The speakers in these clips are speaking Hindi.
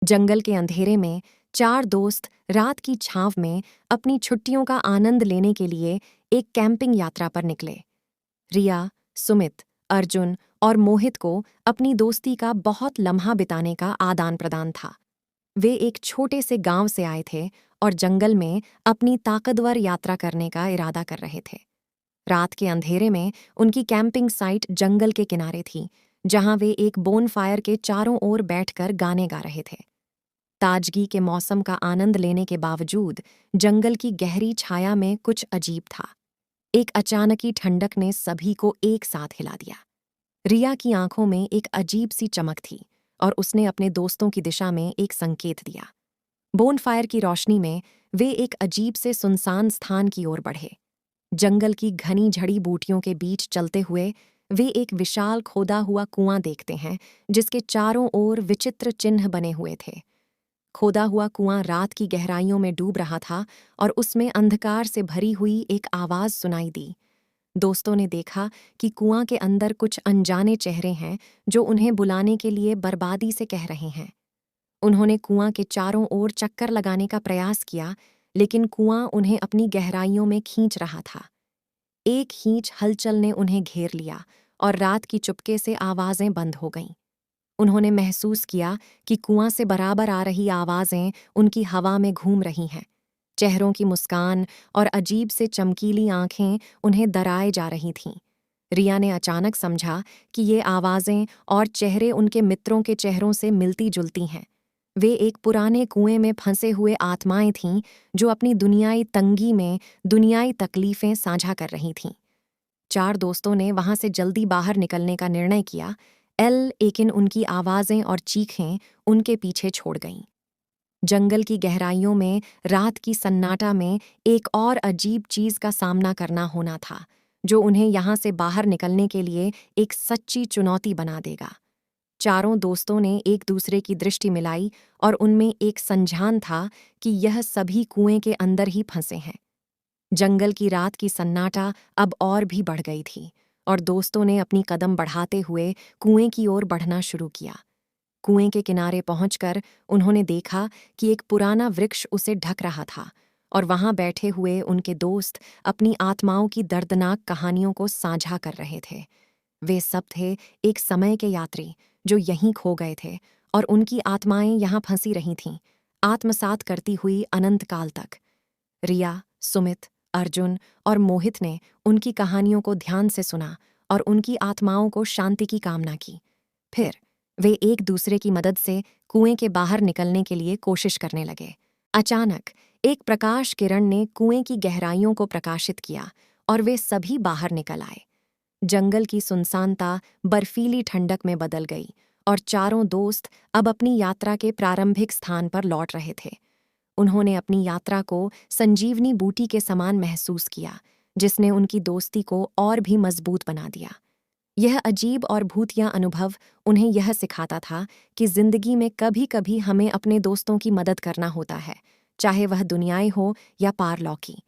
जंगल के अंधेरे में चार दोस्त रात की छांव में अपनी छुट्टियों का आनंद लेने के लिए एक कैंपिंग यात्रा पर निकले। रिया, सुमित, अर्जुन और मोहित को अपनी दोस्ती का बहुत लम्हा बिताने का आदान प्रदान था। वे एक छोटे से गांव से आए थे और जंगल में अपनी ताकतवर यात्रा करने का इरादा कर रहे थे। रात के अंधेरे में उनकी कैंपिंग साइट जंगल के किनारे थी, जहां वे एक बोनफायर के चारों ओर बैठकर गाने गा रहे थे। ताजगी के मौसम का आनंद लेने के बावजूद जंगल की गहरी छाया में कुछ अजीब था। एक अचानकी ठंडक ने सभी को एक साथ हिला दिया। रिया की आंखों में एक अजीब सी चमक थी और उसने अपने दोस्तों की दिशा में एक संकेत दिया। बोनफायर की रोशनी में वे एक अजीब से सुनसान स्थान की ओर बढ़े। जंगल की घनी झड़ी बूटियों के बीच चलते हुए वे एक विशाल खोदा हुआ कुआं देखते हैं, जिसके चारों ओर विचित्र चिन्ह बने हुए थे। खोदा हुआ कुआं रात की गहराइयों में डूब रहा था और उसमें अंधकार से भरी हुई एक आवाज सुनाई दी। दोस्तों ने देखा कि कुआं के अंदर कुछ अनजाने चेहरे हैं जो उन्हें बुलाने के लिए बर्बादी से कह रहे हैं। उन्होंने कुआं के चारों ओर चक्कर लगाने का प्रयास किया, लेकिन कुआं उन्हें अपनी गहराइयों में खींच रहा था। एक हींच हलचल ने उन्हें घेर लिया और रात की चुपके से आवाजें बंद हो गईं। उन्होंने महसूस किया कि कुआं से बराबर आ रही आवाजें उनकी हवा में घूम रही हैं। चेहरों की मुस्कान और अजीब से चमकीली आंखें उन्हें डराए जा रही थीं। रिया ने अचानक समझा कि ये आवाजें और चेहरे उनके मित्रों के चेहरों से मिलती-जुलती हैं। वे एक पुराने कुएं में फंसे हुए आत्माएं थीं जो अपनी दुनियाई तंगी में दुनियाई तकलीफें साझा कर रही थीं। चार दोस्तों ने वहां से जल्दी बाहर निकलने का निर्णय किया, लेकिन उनकी आवाजें और चीखें उनके पीछे छोड़ गईं। जंगल की गहराइयों में रात की सन्नाटा में एक और अजीब चीज का सामना करना होना था, जो उन्हें यहां से बाहर निकलने के लिए एक सच्ची चुनौती बना देगा। चारों दोस्तों ने एक दूसरे की दृष्टि मिलाई और उनमें एक संजान था कि यह सभी कुएं के अंदर ही फंसे हैं। जंगल की रात की सन्नाटा अब और भी बढ़ गई थी और दोस्तों ने अपनी कदम बढ़ाते हुए कुएं की ओर बढ़ना शुरू किया। कुएं के किनारे पहुंचकर उन्होंने देखा कि एक पुराना वृक्ष उसे ढक रहा था और वहां बैठे हुए उनके दोस्त अपनी आत्माओं की दर्दनाक कहानियों को साझा कर रहे थे। वे सब थे एक समय के यात्री जो यहीं खो गए थे और उनकी आत्माएं यहां फंसी रही थीं, आत्मसात करती हुई अनंत काल तक। रिया, सुमित, अर्जुन और मोहित ने उनकी कहानियों को ध्यान से सुना और उनकी आत्माओं को शांति की कामना की। फिर वे एक दूसरे की मदद से कुएं के बाहर निकलने के लिए कोशिश करने लगे। अचानक एक प्रकाश किरण ने कुएं की गहराइयों को प्रकाशित किया और वे सभी बाहर निकल आए। जंगल की सुनसानता बर्फीली ठंडक में बदल गई और चारों दोस्त अब अपनी यात्रा के प्रारंभिक स्थान पर लौट रहे थे। उन्होंने अपनी यात्रा को संजीवनी बूटी के समान महसूस किया, जिसने उनकी दोस्ती को और भी मजबूत बना दिया। यह अजीब और भूतिया अनुभव उन्हें यह सिखाता था कि जिंदगी में कभी-कभी हमें अपने दोस्तों की मदद करना होता है, चाहे वह दुनियाई हो या पारलौकी।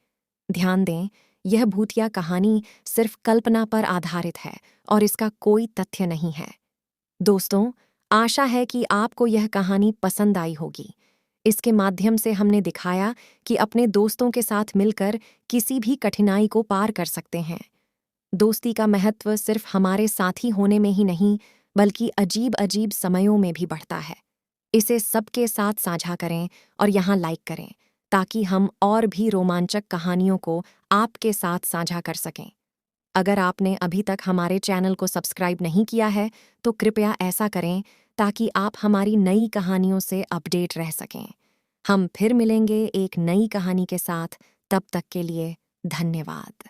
ध्यान दें, यह भूतिया कहानी सिर्फ कल्पना पर आधारित है और इसका कोई तथ्य नहीं है। दोस्तों, आशा है कि आपको यह कहानी पसंद आई होगी। इसके माध्यम से हमने दिखाया कि अपने दोस्तों के साथ मिलकर किसी भी कठिनाई को पार कर सकते हैं। दोस्ती का महत्व सिर्फ हमारे साथी होने में ही नहीं, बल्कि अजीब-अजीब समयों में भी बढ़ता है। इसे सबके साथ साझा करें और यहाँ लाइक करें, ताकि हम और भी रोमांचक कहानियों को आपके साथ साझा कर सकें। अगर आपने अभी तक हमारे चैनल को सब्सक्राइब नहीं किया है, तो कृपया ऐसा करें ताकि आप हमारी नई कहानियों से अपडेट रह सकें। हम फिर मिलेंगे एक नई कहानी के साथ, तब तक के लिए धन्यवाद।